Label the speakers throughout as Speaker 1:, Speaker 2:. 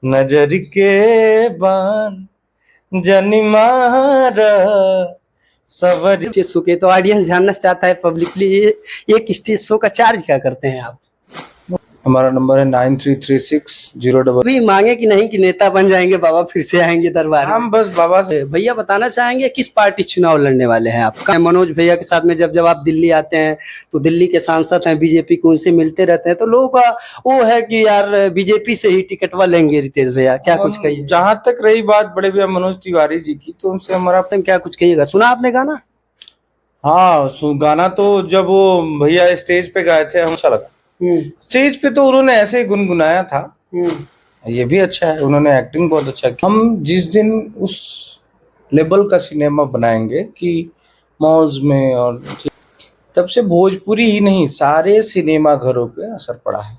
Speaker 1: नजर के बान जनी मारा सवर।
Speaker 2: स्टेज शो के तो ऑडियंस जानना चाहता है पब्लिकली, एक स्टेज शो का चार्ज क्या करते हैं आप?
Speaker 1: हमारा नंबर है 9336
Speaker 2: अभी मांगे कि नहीं कि नेता बन जाएंगे बाबा, फिर से आएंगे दरबार में?
Speaker 1: हम बस बाबा से।
Speaker 2: भैया बताना चाहेंगे किस पार्टी चुनाव लड़ने वाले हैं आप? मनोज भैया के साथ में जब जब आप दिल्ली आते हैं तो दिल्ली के सांसद हैं बीजेपी को, उनसे मिलते रहते हैं तो लोगों का वो है कि यार बीजेपी से ही टिकटवा लेंगे रितेश भैया, क्या कुछ कहिए?
Speaker 1: जहां तक रही बात बड़े भैया मनोज तिवारी जी की, तो उनसे हमारा
Speaker 2: क्या कुछ कहिएगा? सुना आपने गाना?
Speaker 1: हाँ गाना तो जब वो भैया स्टेज पे गाए थे अच्छा लगा। स्टेज पे तो उन्होंने ऐसे ही गुनगुनाया था। ये भी अच्छा है, उन्होंने एक्टिंग बहुत अच्छा की। हम जिस दिन उस लेवल का सिनेमा बनाएंगे कि मॉल्स में, और तब से भोजपुरी ही नहीं सारे सिनेमा घरों पे असर पड़ा है।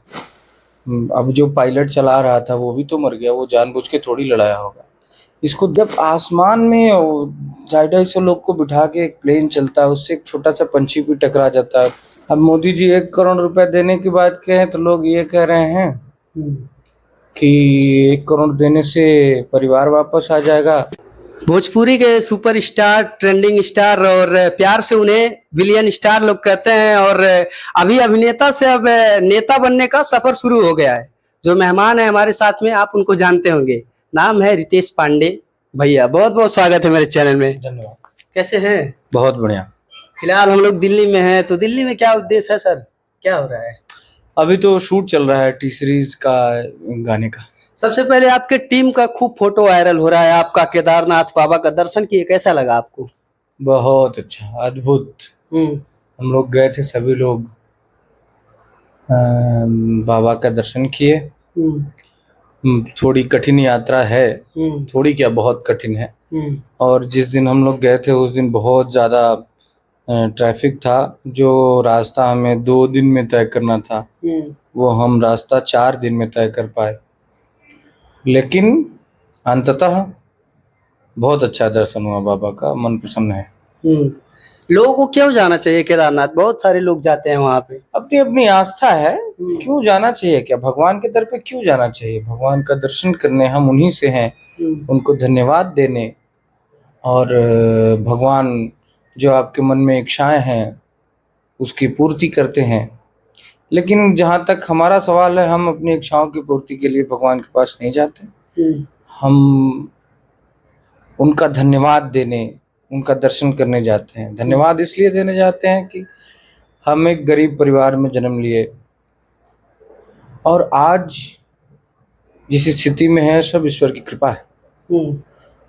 Speaker 1: अब जो पायलट चला रहा था वो भी तो मर गया, वो जानबूझ के थोड़ी लड़ाया होगा इसको। जब आसमान में 250 लोग को बिठा के एक प्लेन चलता है, उससे एक छोटा सा पंछी भी टकरा जाता है। अब मोदी जी 1 करोड़ रुपए देने की बात कहें तो लोग ये कह रहे हैं कि 1 करोड़ देने से परिवार वापस आ जाएगा।
Speaker 2: भोजपुरी के सुपरस्टार, ट्रेंडिंग स्टार और प्यार से उन्हें विलियन स्टार लोग कहते हैं, और अभी अभिनेता से अब नेता बनने का सफर शुरू हो गया है। जो मेहमान है हमारे साथ में, आप उनको जानते होंगे, नाम है रितेश पांडे भैया। बहुत बहुत स्वागत है मेरे चैनल में।
Speaker 1: धन्यवाद।
Speaker 2: कैसे हैं?
Speaker 1: बहुत बढ़िया।
Speaker 2: फिलहाल हम लोग दिल्ली में हैं, तो दिल्ली में क्या उद्देश्य है सर, क्या हो रहा है?
Speaker 1: अभी तो शूट चल रहा है टी सीरीज का गाने का। सबसे
Speaker 2: सबसे पहले आपके टीम का खूब फोटो वायरल हो रहा है, आपका केदारनाथ बाबा का दर्शन किए, कैसा लगा आपको?
Speaker 1: बहुत अच्छा, अद्भुत। हम लोग गए थे सभी लोग, बाबा का दर्शन किए। थोड़ी कठिन यात्रा है, थोड़ी क्या बहुत कठिन है। और जिस दिन हम लोग गए थे उस दिन बहुत ज़्यादा ट्रैफिक था। जो रास्ता हमें 2 दिन में तय करना था वो हम रास्ता 4 दिन में तय कर पाए, लेकिन अंततः बहुत अच्छा दर्शन हुआ बाबा का, मन प्रसन्न है।
Speaker 2: लोगों को क्यों जाना चाहिए केदारनाथ? बहुत सारे लोग जाते हैं वहां पे।
Speaker 1: अपनी अपनी आस्था है, क्यों जाना चाहिए? क्या भगवान के दर पे क्यों जाना चाहिए? भगवान का दर्शन करने हम उन्हीं से हैं, उनको धन्यवाद देने। और भगवान जो आपके मन में इच्छाएं हैं उसकी पूर्ति करते हैं। लेकिन जहाँ तक हमारा सवाल है, हम अपनी इच्छाओं की पूर्ति के लिए भगवान के पास नहीं जाते। हम उनका धन्यवाद देने, उनका दर्शन करने जाते हैं। धन्यवाद इसलिए देने जाते हैं कि हम एक गरीब परिवार में जन्म लिए और आज जिस स्थिति में है सब ईश्वर की कृपा है।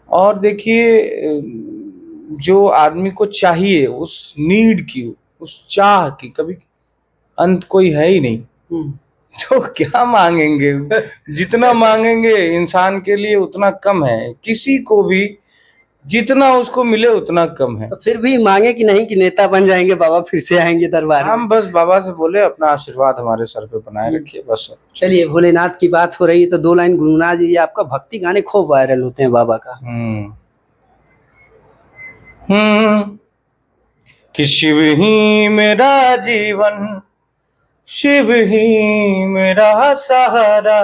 Speaker 1: और देखिए, जो आदमी को चाहिए उस नीड की, उस चाह की कभी अंत कोई है ही नहीं। तो क्या मांगेंगे? जितना मांगेंगे इंसान के लिए उतना कम है, किसी को भी जितना उसको मिले उतना कम है।
Speaker 2: तो फिर भी मांगे कि नहीं कि नेता बन जाएंगे बाबा, फिर से आएंगे दरबार में?
Speaker 1: हम बस बाबा से बोले अपना आशीर्वाद हमारे सर पे बनाए रखिए, बस।
Speaker 2: चलिए, भोलेनाथ की बात हो रही है तो 2 लाइन गुनगुना दीजिए। आपका भक्ति गाने खूब वायरल होते हैं बाबा का।
Speaker 1: कि शिव ही मेरा जीवन, शिव ही मेरा सहारा,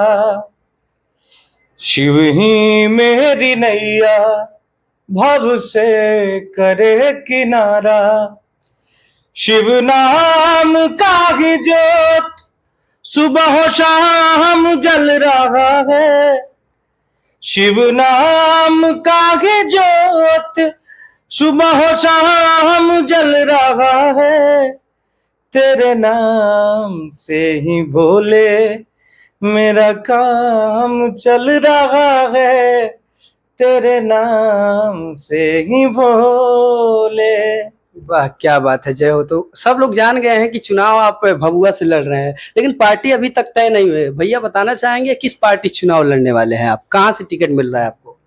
Speaker 1: शिव ही मेरी नैया भव से करे किनारा। शिव नाम का ही ज्योत सुबह शाम जल रहा है, शिव नाम का ही ज्योत सुबह शाम जल रहा है। तेरे नाम से ही भोले मेरा काम चल रहा है, तेरे नाम से ही भोले।
Speaker 2: वाह, क्या बात है, जय हो। तो सब लोग जान गए हैं कि चुनाव आप भभुआ से लड़ रहे हैं, लेकिन पार्टी अभी तक तय नहीं हुई। भैया बताना चाहेंगे किस पार्टी चुनाव लड़ने वाले हैं आप? कहाँ से टिकट मिल रहा है आपको?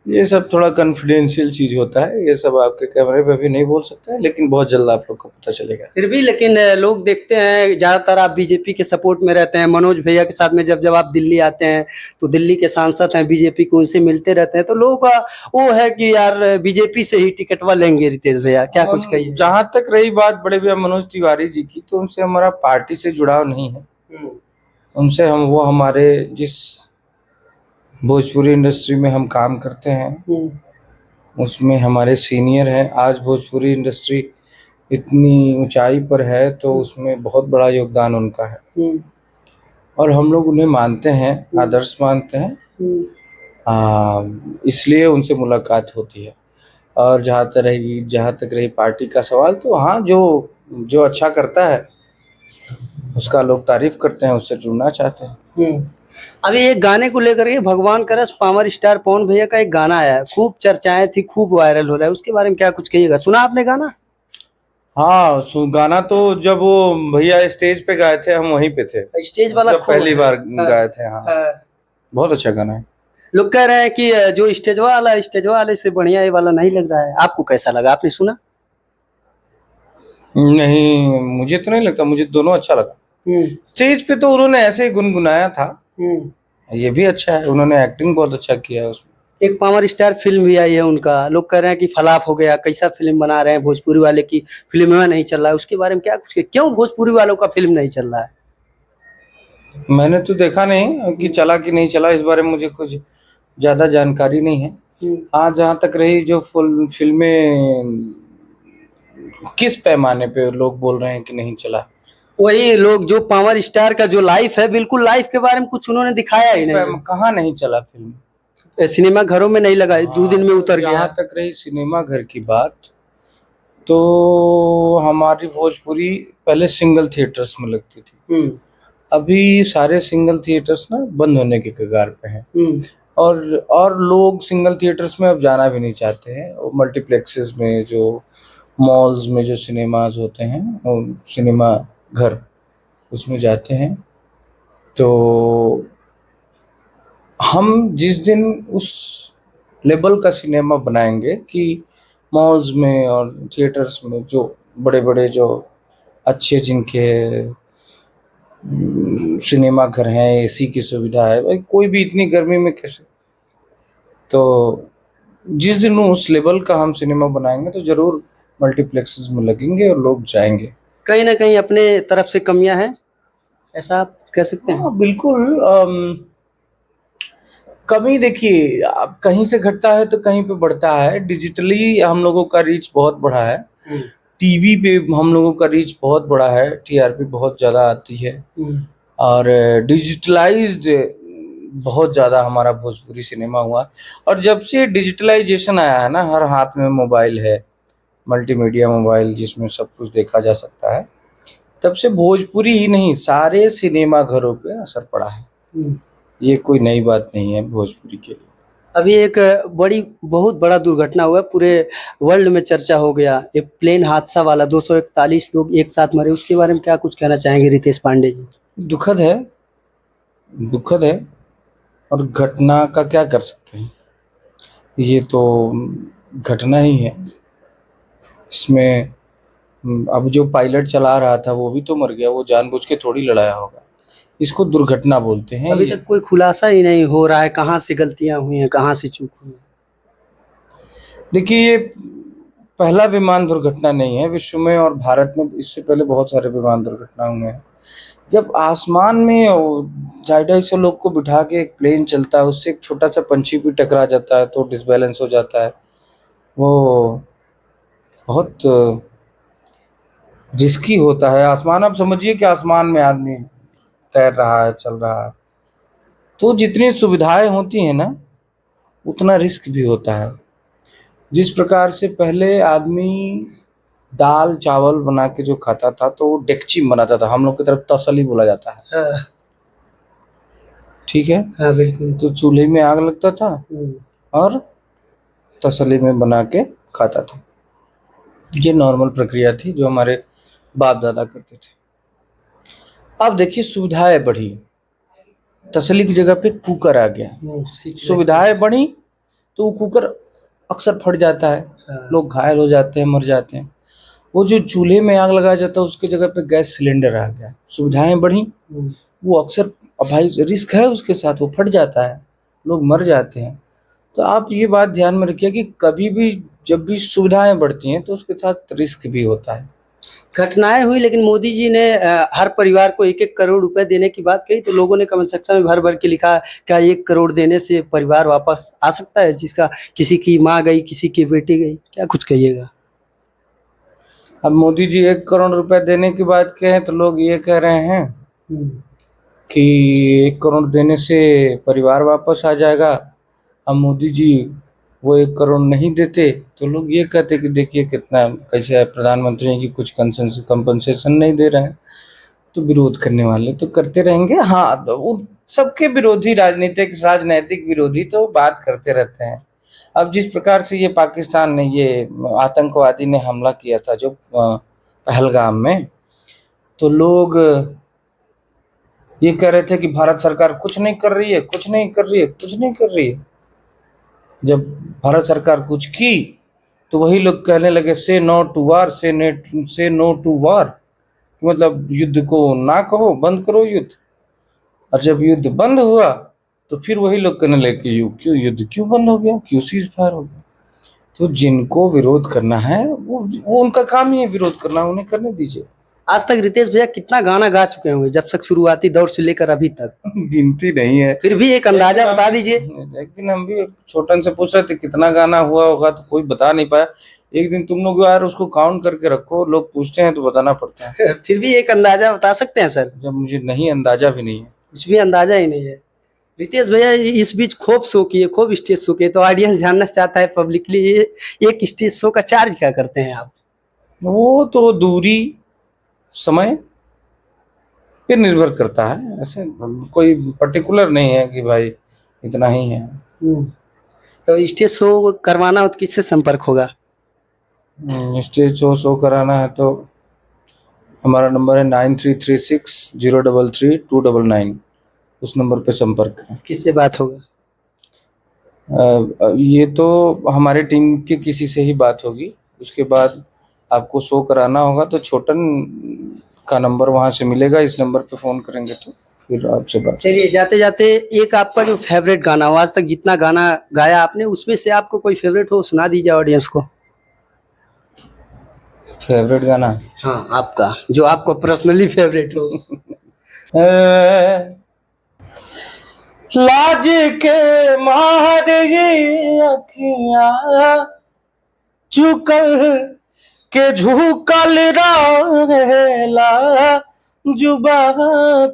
Speaker 1: ये सब थोड़ा कॉन्फिडेंशियल चीज होता है, ये सब आपके कैमरे पे भी नहीं बोल सकते हैं, लेकिन बहुत जल्द आप लोग को पता चलेगा।
Speaker 2: फिर भी लेकिन लोग देखते हैं ज्यादातर आप बीजेपी के सपोर्ट में रहते हैं। मनोज भैया के साथ में जब जब आप दिल्ली आते हैं तो दिल्ली के सांसद हैं बीजेपी को, उनसे मिलते रहते हैं तो लोगों का वो है कि यार बीजेपी से ही टिकटवा लेंगे रितेश भैया, क्या कुछ कहिए?
Speaker 1: जहां तक रही बात बड़े भैया मनोज तिवारी जी की, तो उनसे हमारा पार्टी से जुड़ाव नहीं है। उनसे हम वो हमारे जिस भोजपुरी इंडस्ट्री में हम काम करते हैं, उसमें हमारे सीनियर हैं। आज भोजपुरी इंडस्ट्री इतनी ऊंचाई पर है तो उसमें बहुत बड़ा योगदान उनका है और हम लोग उन्हें मानते हैं, आदर्श मानते हैं। इसलिए उनसे मुलाकात होती है। और जहाँ तक रही पार्टी का सवाल, तो हाँ, जो जो अच्छा करता है उसका लोग तारीफ करते हैं, उससे जुड़ना चाहते हैं।
Speaker 2: अभी एक गाने को लेकर के भगवान का रस पावर स्टार पवन भैया का एक गाना आया है, खूब चर्चाएं थी, खूब वायरल हो रहा है, उसके बारे में क्या कुछ कहिएगा? सुना आपने गाना?
Speaker 1: हाँ, गाना तो जब वो भैया स्टेज पे गाए थे, हम वहीं पे थे,
Speaker 2: स्टेज वाला
Speaker 1: जब पहली बार गाए थे। हाँ,
Speaker 2: हाँ।
Speaker 1: बहुत अच्छा गाना है।
Speaker 2: लोग कह रहे हैं कि जो स्टेज वाले से बढ़िया ये वाला नहीं लग रहा है। आपको कैसा लगा? आपने सुना?
Speaker 1: नहीं, मुझे तो नहीं लगता, मुझे दोनों अच्छा लगा। स्टेज पे तो उन्होंने ऐसे ही गुनगुनाया था, ये भी अच्छा है, उन्होंने एक्टिंग बहुत अच्छा किया है उसमें।
Speaker 2: एक पावर स्टार फिल्म भी आई है उनका, लोग कह रहे हैं कि फ्लॉप हो गया, कैसा फिल्म बना रहे हैं, भोजपुरी वाले की फिल्म में नहीं चल रहा है, उसके बारे में क्या कुछ, क्यों भोजपुरी वालों का फिल्म नहीं चल रहा है?
Speaker 1: मैंने तो देखा नहीं कि चला कि नहीं चला, इस बारे में मुझे कुछ ज़्यादा जानकारी नहीं है। हाँ, जहाँ तक रही जो फिल्में किस पैमाने पे लोग बोल रहे हैं कि नहीं चला,
Speaker 2: वही लोग जो पावर स्टार का जो लाइफ है, बिल्कुल लाइफ के बारे में कुछ उन्होंने दिखाया ही नहीं।
Speaker 1: कहाँ नहीं चला फिल्म,
Speaker 2: सिनेमा घरों में नहीं लगा, 2 दिन में उतर गया।
Speaker 1: जहाँ तक रही सिनेमा घर की बात, तो हमारी भोजपुरी पहले सिंगल थिएटर्स में लगती थी, अभी सारे सिंगल थिएटर्स ना बंद होने के कगार पे हैं। और लोग सिंगल थिएटर्स में अब जाना भी नहीं चाहते हैं। और मल्टीप्लेक्सेस में, जो मॉल्स में जो सिनेमाज होते हैं और सिनेमा घर, उसमें जाते हैं। तो हम जिस दिन उस लेवल का सिनेमा बनाएंगे कि मॉल्स में और थिएटर्स में जो बड़े बड़े जो अच्छे जिनके सिनेमा घर हैं, एसी की सुविधा है, भाई कोई भी इतनी गर्मी में कैसे, तो जिस दिन उस लेवल का हम सिनेमा बनाएंगे तो जरूर मल्टीप्लेक्सेस में लगेंगे और लोग जाएंगे।
Speaker 2: कहीं ना कहीं अपने तरफ से कमियां हैं, ऐसा आप कह सकते हैं?
Speaker 1: हाँ, बिल्कुल। कमी देखिए, अब कहीं से घटता है तो कहीं पे बढ़ता है। डिजिटली हम लोगों का रीच बहुत बड़ा है, टीवी पे हम लोगों का रीच बहुत बड़ा है, टीआरपी बहुत ज़्यादा आती है, और डिजिटलाइज्ड बहुत ज़्यादा हमारा भोजपुरी सिनेमा हुआ। और जब से डिजिटलाइजेशन आया है ना, हर हाथ में मोबाइल है, मल्टीमीडिया मोबाइल जिसमें सब कुछ देखा जा सकता है, तब से भोजपुरी ही नहीं सारे सिनेमा घरों पे असर पड़ा है। ये कोई नई बात नहीं है भोजपुरी के लिए।
Speaker 2: अभी एक बहुत बड़ा दुर्घटना हुआ, पूरे वर्ल्ड में चर्चा हो गया, एक प्लेन हादसा वाला, 241 लोग एक साथ मरे, उसके बारे में क्या कुछ कहना चाहेंगे रितेश पांडे जी?
Speaker 1: दुखद है, दुखद है, और घटना का क्या कर सकते हैं, ये तो घटना ही है। इसमें अब जो पायलट चला रहा था वो भी तो मर गया, वो जानबूझ के थोड़ी लड़ाया होगा, इसको दुर्घटना बोलते हैं।
Speaker 2: अभी तक कोई खुलासा ही नहीं हो रहा है, कहाँ से गलतियां हुई हैं, कहाँ से चूक हुई है।
Speaker 1: देखिए, ये पहला विमान दुर्घटना नहीं है विश्व में, और भारत में इससे पहले बहुत सारे विमान दुर्घटना हुए हैं। जब आसमान में 250 लोग को बिठा के एक प्लेन चलता है, उससे एक छोटा सा पंछी भी टकरा जाता है तो डिसबैलेंस हो जाता है, वो बहुत रिस्की होता है। आसमान, आप समझिए कि आसमान में आदमी तैर रहा है, चल रहा है, तो जितनी सुविधाएं होती हैं ना, उतना रिस्क भी होता है। जिस प्रकार से पहले आदमी दाल चावल बना के जो खाता था, तो वो डेगची में बनाता था, हम लोग की तरफ तसली बोला जाता है, ठीक है?
Speaker 2: हाँ बिल्कुल।
Speaker 1: तो चूल्हे में आग लगता था और तसली में बना के खाता था। ये नॉर्मल प्रक्रिया थी जो हमारे बाप दादा करते थे। अब देखिए, सुविधाएं बढ़ी, तसली की जगह पे कुकर आ गया, सुविधाएं बढ़ी तो वो कुकर अक्सर फट जाता है, लोग घायल हो जाते हैं, मर जाते हैं। वो जो चूल्हे में आग लगाया जाता है उसके जगह पे गैस सिलेंडर आ गया, सुविधाएं बढ़ी, वो अक्सर, अब भाई रिस्क है उसके साथ, वो फट जाता है, लोग मर जाते हैं। तो आप ये बात ध्यान में रखिए कि कभी भी जब भी सुविधाएं बढ़ती हैं तो उसके साथ रिस्क भी होता है।
Speaker 2: घटनाएं हुई, लेकिन मोदी जी ने हर परिवार को 1-1 करोड़ रुपए देने की बात कही, तो लोगों ने कमेंट सेक्शन में भर भर के लिखा, क्या 1 करोड़ देने से परिवार वापस आ सकता है, जिसका किसी की माँ गई, किसी की बेटी गई? क्या कुछ कहिएगा?
Speaker 1: अब मोदी जी 1 करोड़ रुपए देने की बात कहें तो लोग ये कह रहे हैं कि 1 करोड़ देने से परिवार वापस आ जाएगा। अब मोदी जी वो 1 करोड़ नहीं देते तो लोग ये कहते कि देखिए कितना कैसे है, प्रधानमंत्री की कुछ कंपनसेशन नहीं दे रहे हैं। तो विरोध करने वाले तो करते रहेंगे। हाँ, तो वो सबके विरोधी राजनैतिक विरोधी तो बात करते रहते हैं। अब जिस प्रकार से ये पाकिस्तान ने ये आतंकवादी ने हमला किया था जो पहलगाम में, तो लोग ये कह रहे थे कि भारत सरकार कुछ नहीं कर रही है, कुछ नहीं कर रही है, कुछ नहीं कर रही है। जब भारत सरकार कुछ की तो वही लोग कहने लगे से नो टू वार, से नो टू वार, मतलब युद्ध को ना कहो, बंद करो युद्ध। और जब युद्ध बंद हुआ तो फिर वही लोग कहने लगे कि क्यों युद्ध क्यों बंद हो गया, क्यों सीज फायर हो गया। तो जिनको विरोध करना है वो उनका काम ही है विरोध करना, उन्हें करने दीजिए।
Speaker 2: आज तक रितेश भैया कितना गाना गा चुके होंगे, जब तक शुरुआती दौर से लेकर अभी तक?
Speaker 1: गिनती नहीं है,
Speaker 2: फिर भी एक अंदाजा बता दीजिए।
Speaker 1: एक दिन हम भी छोटन से पूछ रहे थे कितना गाना हुआ होगा, तो कोई बता नहीं पाया। एक दिन तुम लोग यार उसको काउंट करके रखो, लोग पूछते हैं तो बताना पड़ता है।
Speaker 2: फिर भी एक अंदाजा बता सकते हैं सर?
Speaker 1: जब मुझे नहीं अंदाजा भी नहीं है,
Speaker 2: कुछ भी अंदाजा ही नहीं है। रितेश भैया इस बीच खूब शो किए, खूब स्टेज शो किए, तो ऑडियंस जानना चाहता है पब्लिकली, एक स्टेज शो का चार्ज क्या करते हैं आप?
Speaker 1: वो तो दूरी समय पे निर्भर करता है, ऐसे कोई पर्टिकुलर नहीं है कि भाई इतना ही है।
Speaker 2: तो स्टेज शो करवाना हो तो किससे संपर्क होगा?
Speaker 1: स्टेज शो कराना है तो हमारा नंबर है 9336033299, उस नंबर पे संपर्क है।
Speaker 2: किससे बात होगा?
Speaker 1: ये तो हमारे टीम के किसी से ही बात होगी। उसके बाद आपको शो कराना होगा तो छोटन का नंबर वहाँ से मिलेगा, इस नंबर पे फ़ोन करेंगे तो फिर आपसे बात।
Speaker 2: चलिए, जाते जाते एक आपका जो फेवरेट गाना हो, आज तक जितना गाना गाया आपने उसमें से आपको कोई फेवरेट हो सुना दीजिए ऑडियंस को।
Speaker 1: फेवरेट गाना?
Speaker 2: हाँ, आपका जो आपको पर्सनली फेवरेट हो।
Speaker 1: लाज के मारे ये अखियां चुकल के झुकल रहेला, जुबा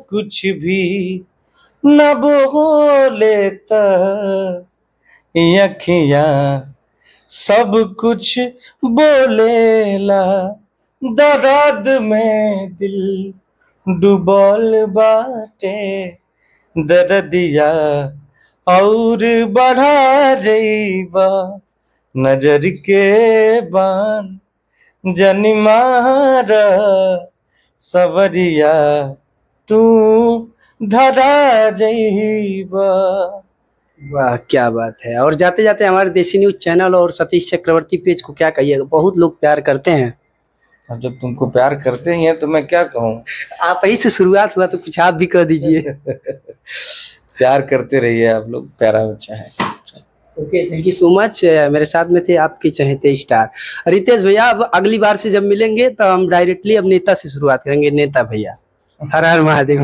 Speaker 1: कुछ भी न बोले त अखियां सब कुछ बोलेला, दर्द में दिल डुबल बाटे, दर्दिया और बढ़ा जइबा, नजर के बान जनी मारा, सवरिया तू धरा जइबा।
Speaker 2: वाह, क्या बात है। और जाते जाते हमारे देसी न्यूज चैनल और सतीश चक्रवर्ती पेज को क्या कहिएगा? बहुत लोग प्यार करते हैं।
Speaker 1: अब जब तुमको प्यार करते ही हैं तो मैं क्या कहूँ।
Speaker 2: आप ही से शुरुआत हुआ तो कुछ आप भी कह दीजिए।
Speaker 1: प्यार करते रहिए, आप लोग प्यारा बच्चा है।
Speaker 2: Okay, thank you so much. मेरे साथ में थे आपके चहेते स्टार रितेश भैया। अब अगली बार से जब मिलेंगे तो हम डायरेक्टली अब नेता से शुरुआत करेंगे। नेता भैया, हर हर महादेव।